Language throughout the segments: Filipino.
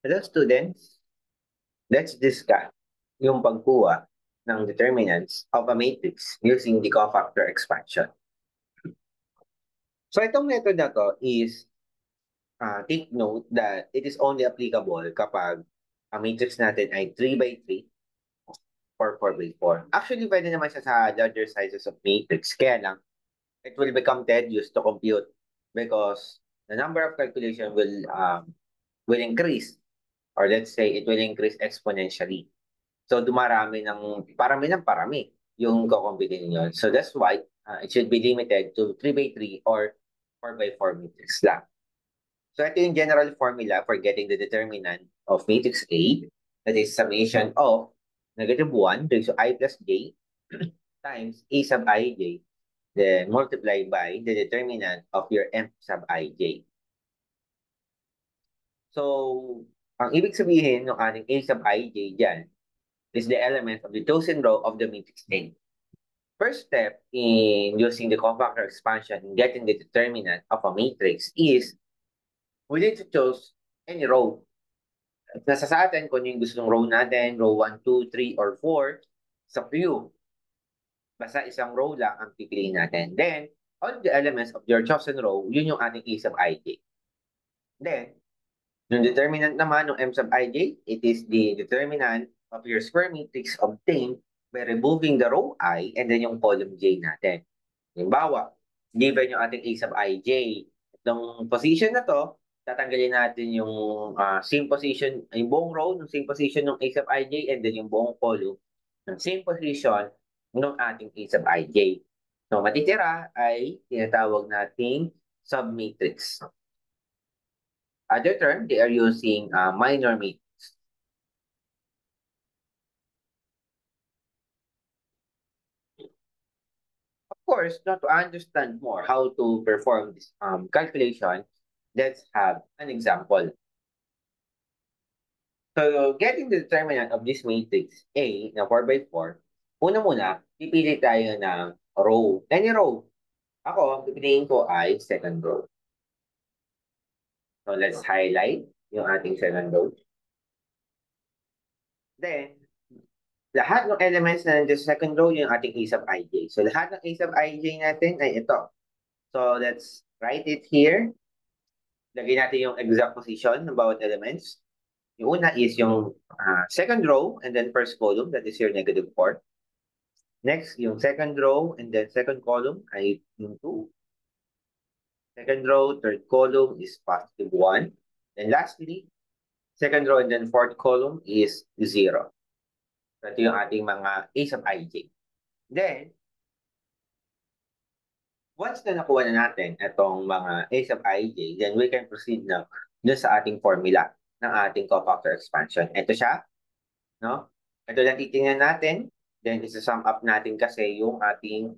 Hello students, let's discuss yung pagkuha ng determinants of a matrix using the cofactor expansion. So itong method na to is, take note that it is only applicable kapag ang matrix natin ay 3 by 3 or 4 by 4. Actually, pwede naman siya sa larger sizes of matrix. Kaya lang, it will become tedious to compute because the number of calculation will increase, or let's say it will increase exponentially. So, parami yung kukumpitin ninyo. So, that's why it should be limited to 3 by 3 or 4 by 4 matrix lang. So, ito yung general formula for getting the determinant of matrix A. That is summation of -1 raised to I plus j times A sub ij, then multiplied by the determinant of your M sub ij. So, ang ibig sabihin ng ating A sub ij dyan is the element of the chosen row of the matrix A. First step in using the cofactor expansion in getting the determinant of a matrix is we need to choose any row. Nasa sa atin kung yung gusto ng row natin, row 1, 2, 3, or 4, sa view. Basta isang row lang ang pipiliin natin. Then, all the elements of your chosen row, yun yung ating A sub ij. Then, yung determinant naman ng M sub ij, it is the determinant of your square matrix obtained by removing the row I and then yung column J natin. Halimbawa, given yung ating A sub ij, itong position na to, tatanggalin natin yung same position, yung buong row ng same position ng A sub ij and then yung buong column ng same position ng ating A sub ij. So, matitira ay tinatawag nating submatrix. Other term, they are using minor matrix. Of course, now to understand more how to perform this calculation, let's have an example. So, getting the determinant of this matrix A na 4 by 4, una muna, pipili tayo ng row. Any row. Ako, pipiliin ko ay second row. So, let's highlight yung ating second row. Then, lahat ng elements na nandiyan sa second row yung ating A sub ij. So, lahat ng A sub ij natin ay ito. So, let's write it here. Lagay natin yung exact position ng bawat elements. Yung una is yung second row and then first column, that is your -4. Next, yung second row and then second column ay yung 2. Second row, third column is +1. And lastly, second row and then fourth column is 0. So, ito yung ating mga A sub ij. Then, once na nakuha na natin itong mga A sub ij, then we can proceed na dun sa ating formula ng ating cofactor expansion. Ito siya, no? Ito lang titingnan natin. Then, isa-sum up natin kasi yung ating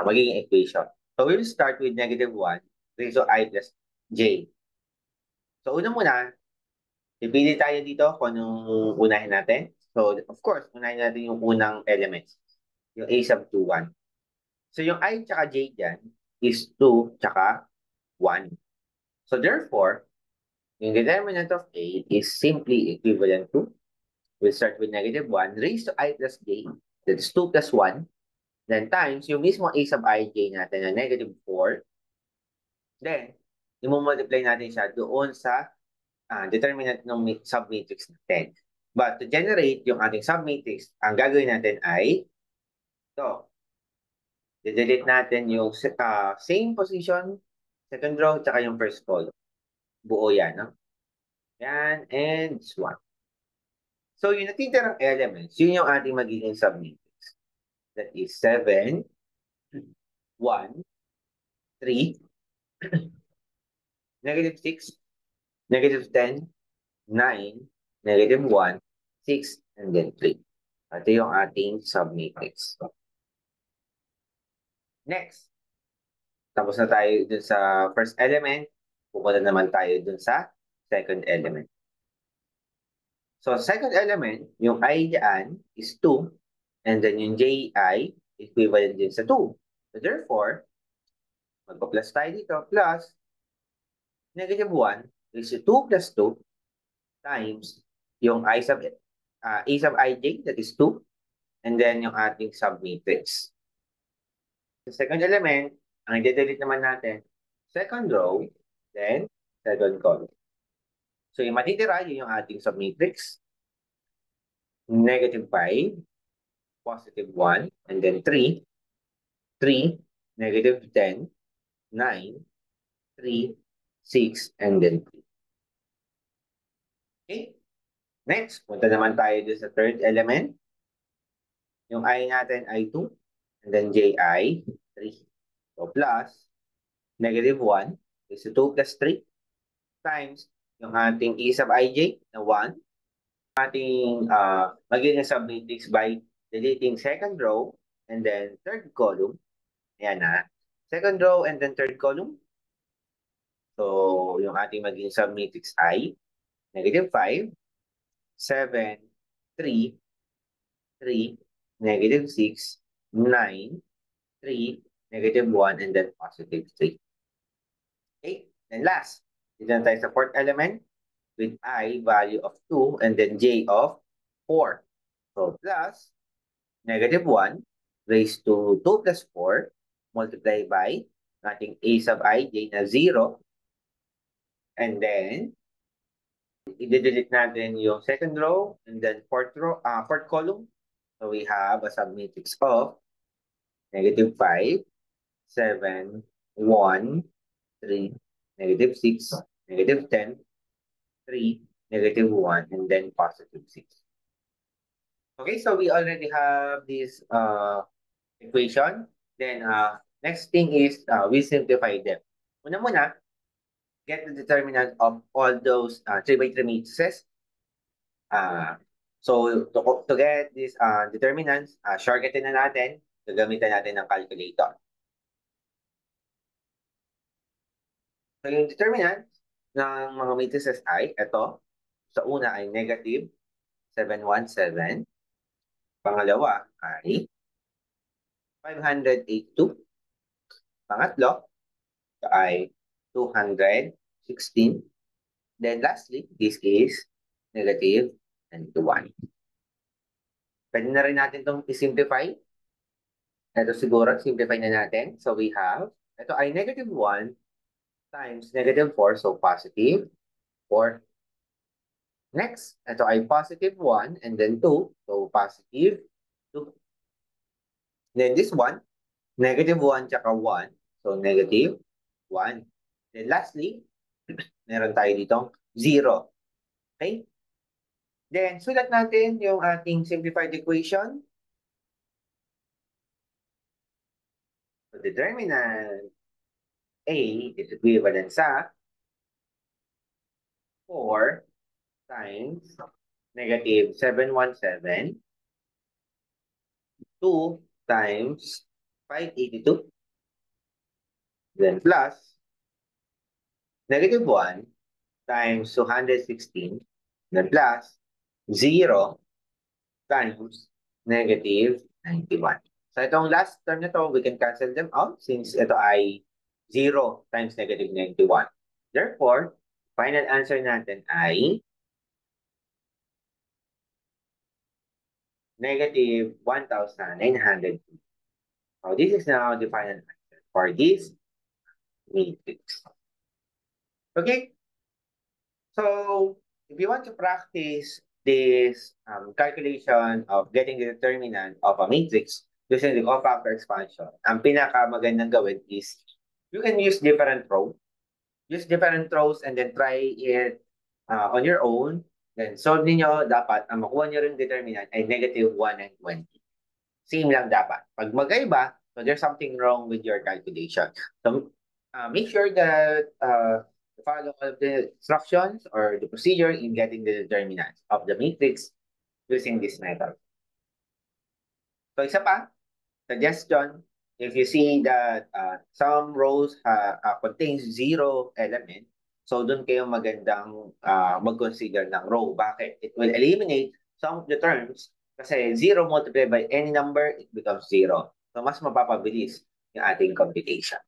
magiging equation. So, we'll start with -1 raised to I plus j. So, una muna, pipili tayo dito kung anong unahin natin. So, of course, unahin natin yung unang elements, yung A sub 2, 1. So, yung I tsaka j dyan is 2 tsaka 1. So, therefore, yung determinant of A is simply equivalent to, we'll start with -1 raised to I plus j. That's 2 plus 1. Then times yung mismo A sub ij natin na -4. Then, i-multiply natin siya doon sa determinant ng submatrix natin. But to generate yung ating submatrix, ang gagawin natin ay ito. I-delete natin yung same position, second row, tsaka yung first column. Buo yan, no? Yan, and this one. So, yung natitirang elements, yun yung ating magiging submatrix. That is 7, 1, 3, -6, -10, 9, -1, 6, and then 3. Ito yung ating submatrix. Next, tapos na tayo dun sa first element, pupunta naman tayo dun sa second element. So, second element, yung I dyan is 2, and then yung Ji equivalent din sa 2. So, therefore, magpa-plus tayo dito, plus -1 is 2 plus 2, times yung A sub ij, that is 2, and then yung ating submatrix. The second element, ang i-delete naman natin, second row, then second column. So yung matitira, yun yung ating submatrix. -5, +1, and then 3, 3, -10, 9, 3, 6, and then 3. Okay? Next, punta naman tayo dun sa third element. Yung I natin ay 2, and then ji, 3. So plus, -1 is 2 plus 3 times yung ating E sub ij na 1. Ating magiging submatrix by deleting second row and then third column. Ayan na. Second row and then third column. So, yung ating magiging submatrix ay -5, 7, 3, 3, -6, 9, 3, -1, and then +3. Okay? And last, dito na tayo sa fourth element with I value of 2 and then J of 4. So, plus -1 raised to 2 plus 4 multiplied by ating A sub ij na 0. And then, i-delete natin yung second row and then fourth column. So we have a submatrix of -5, 7, 1, 3, -6, -10, 3, -1, and then +6. Okay, so we already have this equation. Then next thing is we simplify them. Una muna, get the determinant of all those 3x3 matrices. So to get these determinants, shortcutin na natin, gagamitan natin ng calculator. So yung determinant ng mga matrices ay ito. Sa una ay -717. Pangalawa ay 582. Pangatlo ay 216. Then lastly, this is -91. Pwede na rin natin itong i-simplify. Ito siguro, simplify na natin. So we have, ito ay -1 times -4, so +4. Next, ito ay +1 and then 2, so +2. Then this one, -1 tsaka 1, so -1. Then lastly, meron tayo ditong 0. Okay? Then, sulat natin yung ating simplified equation. So, determinant A is equivalent sa 4 times -717, 2 times 582, then plus -1 times 216, then plus 0 times -91. So itong last term na to, we can cancel them out since ito ay 0 times -91. Therefore, final answer natin ay -1,900. So this is now the final answer for this matrix. Okay? So, if you want to practice this calculation of getting the determinant of a matrix using the cofactor expansion, ang pinakamagandang gawin is you can use different rows. Use different rows and then try it on your own. Then solve niyo, dapat ang makuha niyo rin determinant ay -1 and 20. Same lang dapat. Pag magkaiba, so there's something wrong with your calculation. So make sure that follow all of the instructions or the procedure in getting the determinants of the matrix using this method. So isa pa, suggestion, if you see that some rows contains 0 element, so dun kayo magandang mag-consider ng row. Bakit? It will eliminate some of the terms kasi 0 multiplied by any number, it becomes 0. So mas mapapabilis yung ating computation.